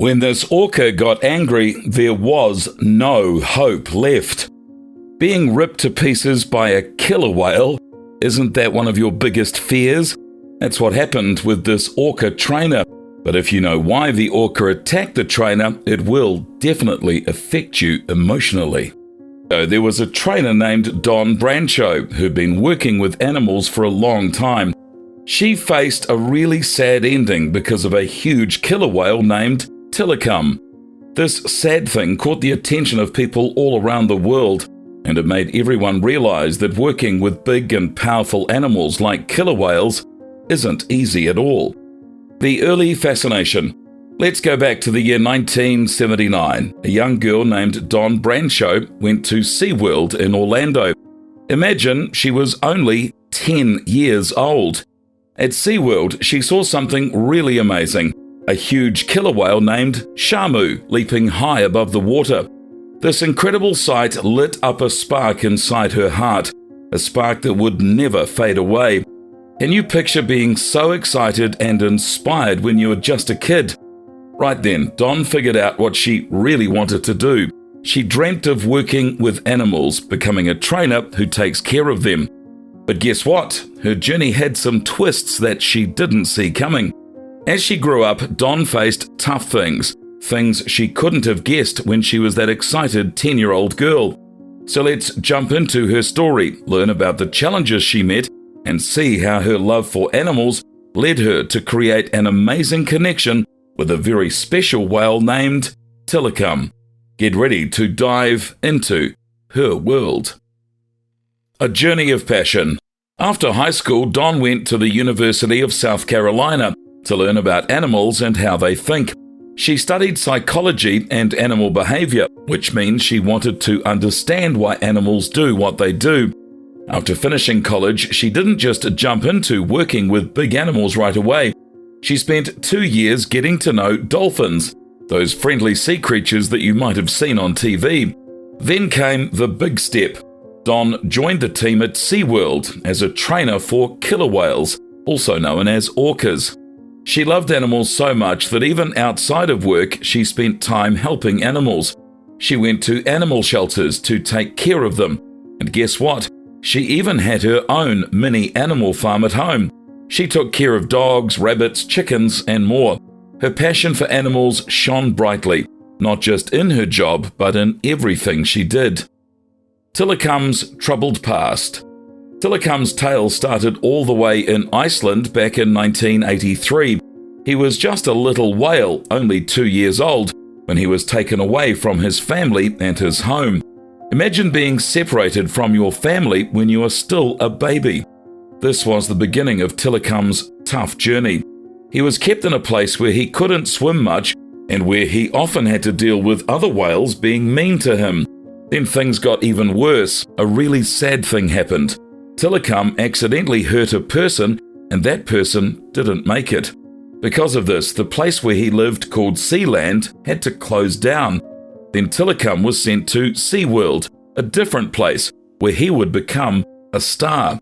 When this orca got angry, there was no hope left. Being ripped to pieces by a killer whale, isn't that one of your biggest fears? That's what happened with this orca trainer. But if you know why the orca attacked the trainer, it will definitely affect you emotionally. So there was a trainer named Brancheau who'd been working with animals for a long time. She faced a really sad ending because of a huge killer whale named Tilikum. This sad thing caught the attention of people all around the world, and it made everyone realize that working with big and powerful animals like killer whales isn't easy at all. The early fascination. Let's go back to the year 1979. A young girl named Brancheau went to SeaWorld in Orlando. Imagine she was only 10 years old. At SeaWorld, she saw something really amazing. A huge killer whale named Shamu leaping high above the water. This incredible sight lit up a spark inside her heart, a spark that would never fade away. Can you picture being so excited and inspired when you were just a kid? Right then, Dawn figured out what she really wanted to do. She dreamt of working with animals, becoming a trainer who takes care of them. But guess what? Her journey had some twists that she didn't see coming. As she grew up, Dawn faced tough things she couldn't have guessed when she was that excited 10-year-old girl. So let's jump into her story, learn about the challenges she met, and see how her love for animals led her to create an amazing connection with a very special whale named Tilikum. Get ready to dive into her world. A journey of passion. After high school, Dawn went to the University of South Carolina to learn about animals and how they think. She studied psychology and animal behavior, which means she wanted to understand why animals do what they do. After finishing college, she didn't just jump into working with big animals right away. She spent 2 years getting to know dolphins, those friendly sea creatures that you might have seen on TV. Then came the big step. Dawn joined the team at SeaWorld as a trainer for killer whales, also known as orcas. She loved animals so much that even outside of work, she spent time helping animals. She went to animal shelters to take care of them. And guess what? She even had her own mini animal farm at home. She took care of dogs, rabbits, chickens, and more. Her passion for animals shone brightly, not just in her job, but in everything she did. Tilikum's troubled past. Tilikum's tale started all the way in Iceland back in 1983. He was just a little whale, only 2 years old, when he was taken away from his family and his home. Imagine being separated from your family when you are still a baby. This was the beginning of Tilikum's tough journey. He was kept in a place where he couldn't swim much and where he often had to deal with other whales being mean to him. Then things got even worse. A really sad thing happened. Tilikum accidentally hurt a person, and that person didn't make it. Because of this, the place where he lived, called Sealand, had to close down. Then Tilikum was sent to SeaWorld, a different place, where he would become a star.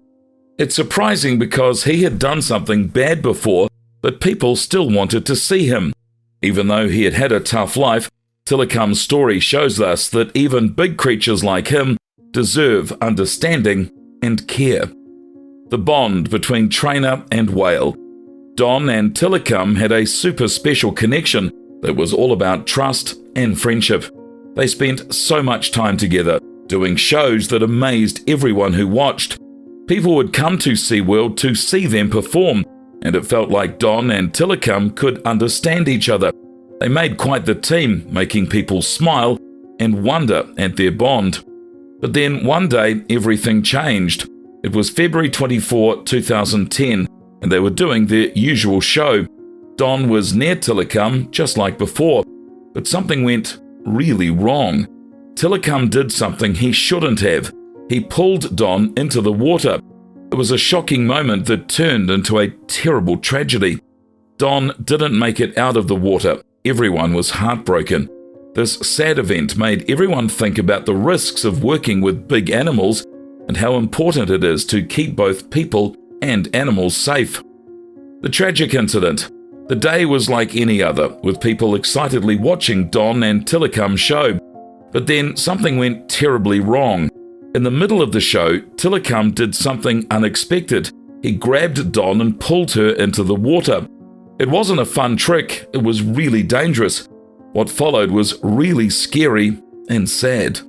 It's surprising because he had done something bad before, but people still wanted to see him. Even though he had had a tough life, Tilikum's story shows us that even big creatures like him deserve understanding and care. The bond between trainer and whale. Dawn and Tilikum had a super special connection that was all about trust and friendship. They spent so much time together, doing shows that amazed everyone who watched. People would come to SeaWorld to see them perform, and it felt like Dawn and Tilikum could understand each other. They made quite the team, making people smile and wonder at their bond. But then one day, everything changed. It was February 24, 2010, and they were doing their usual show. Dawn was near Tilikum, just like before, but something went really wrong. Tilikum did something he shouldn't have. He pulled Dawn into the water. It was a shocking moment that turned into a terrible tragedy. Dawn didn't make it out of the water. Everyone was heartbroken. This sad event made everyone think about the risks of working with big animals and how important it is to keep both people and animals safe. The tragic incident. The day was like any other, with people excitedly watching Don and Tillicum's show. But then something went terribly wrong. In the middle of the show, Tillicum did something unexpected. He grabbed Don and pulled her into the water. It wasn't a fun trick, it was really dangerous. What followed was really scary and sad.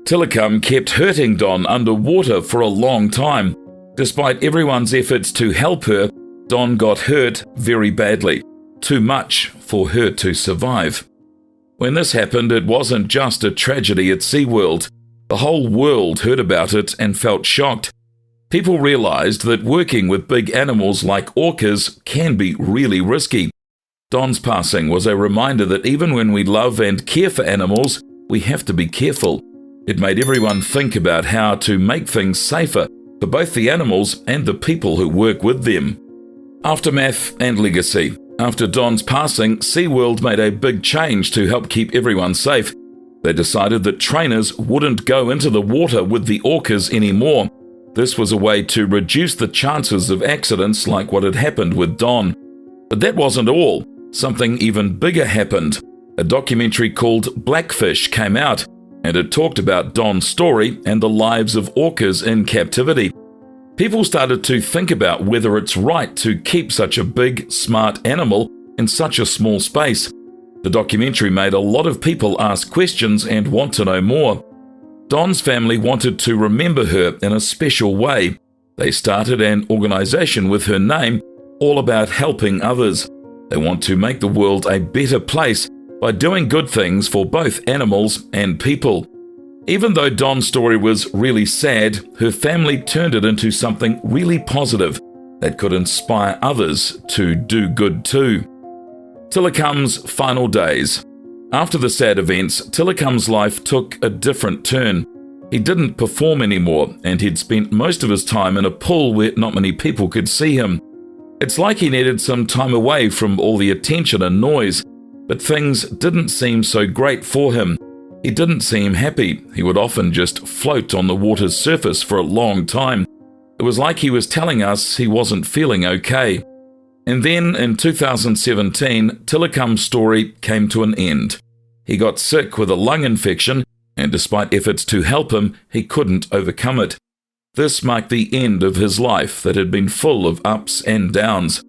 Tillicum kept hurting Don underwater for a long time. Despite everyone's efforts to help her, Don got hurt very badly, too much for her to survive. When this happened, it wasn't just a tragedy at SeaWorld. The whole world heard about it and felt shocked. People realized that working with big animals like orcas can be really risky. Don's passing was a reminder that even when we love and care for animals, we have to be careful. It made everyone think about how to make things safer for both the animals and the people who work with them. Aftermath and legacy. After Don's passing, SeaWorld made a big change to help keep everyone safe. They decided that trainers wouldn't go into the water with the orcas anymore. This was a way to reduce the chances of accidents like what had happened with Don. But that wasn't all. Something even bigger happened. A documentary called Blackfish came out, and it talked about Don's story and the lives of orcas in captivity. People started to think about whether it's right to keep such a big, smart animal in such a small space. The documentary made a lot of people ask questions and want to know more. Don's family wanted to remember her in a special way. They started an organization with her name, all about helping others. They want to make the world a better place by doing good things for both animals and people. Even though Don's story was really sad, her family turned it into something really positive that could inspire others to do good too. Tillicum's final days. After the sad events, Tillicum's life took a different turn. He didn't perform anymore, and he'd spent most of his time in a pool where not many people could see him. It's like he needed some time away from all the attention and noise, but things didn't seem so great for him. He didn't seem happy. He would often just float on the water's surface for a long time. It was like he was telling us he wasn't feeling okay. And then in 2017, Tillicum's story came to an end. He got sick with a lung infection, and despite efforts to help him, he couldn't overcome it. This marked the end of his life that had been full of ups and downs.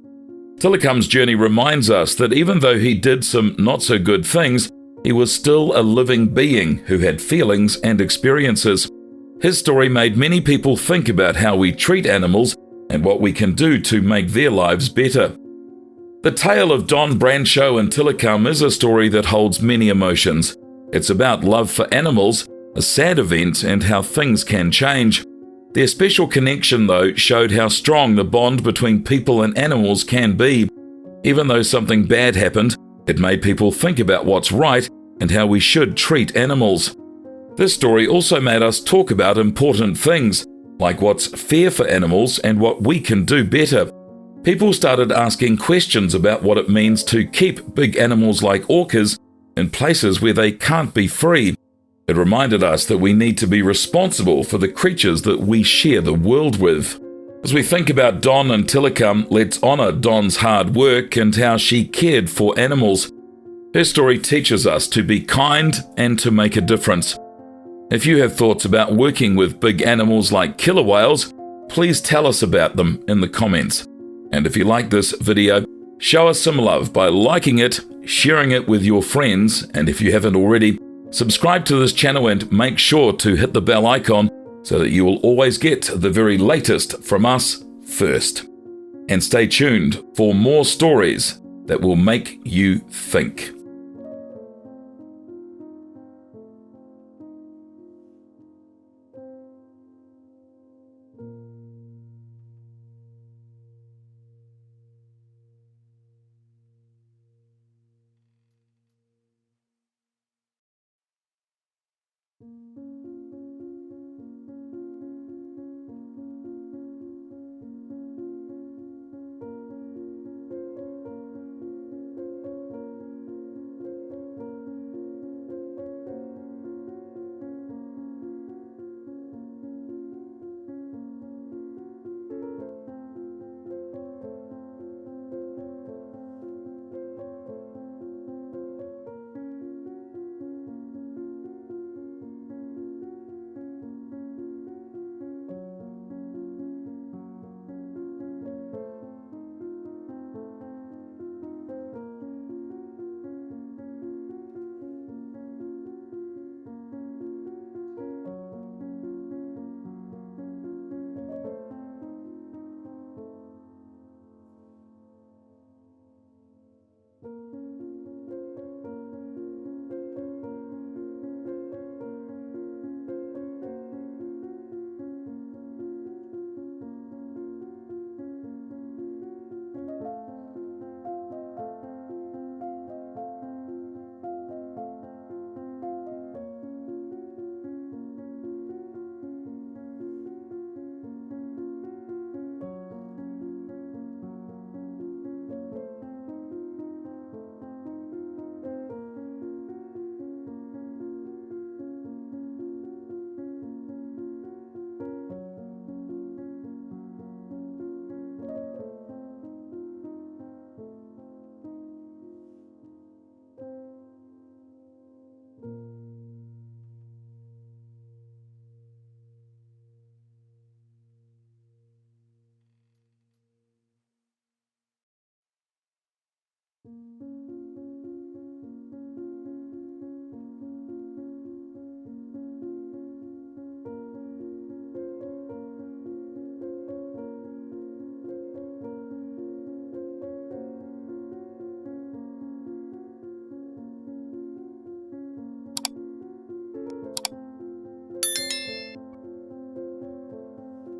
Tillicum's journey reminds us that even though he did some not-so-good things, he was still a living being who had feelings and experiences. His story made many people think about how we treat animals and what we can do to make their lives better. The tale of Don Brancheau and Tillicum is a story that holds many emotions. It's about love for animals, a sad event, and how things can change. Their special connection, though, showed how strong the bond between people and animals can be. Even though something bad happened, it made people think about what's right and how we should treat animals. This story also made us talk about important things, like what's fair for animals and what we can do better. People started asking questions about what it means to keep big animals like orcas in places where they can't be free. It reminded us that we need to be responsible for the creatures that we share the world with. As we think about Don and Tillicum, let's honor Don's hard work and how she cared for animals. Her story teaches us to be kind and to make a difference. If you have thoughts about working with big animals like killer whales, please tell us about them in the comments. And if you like this video, show us some love by liking it, sharing it with your friends, and if you haven't already, subscribe to this channel and make sure to hit the bell icon so that you will always get the very latest from us first. And stay tuned for more stories that will make you think.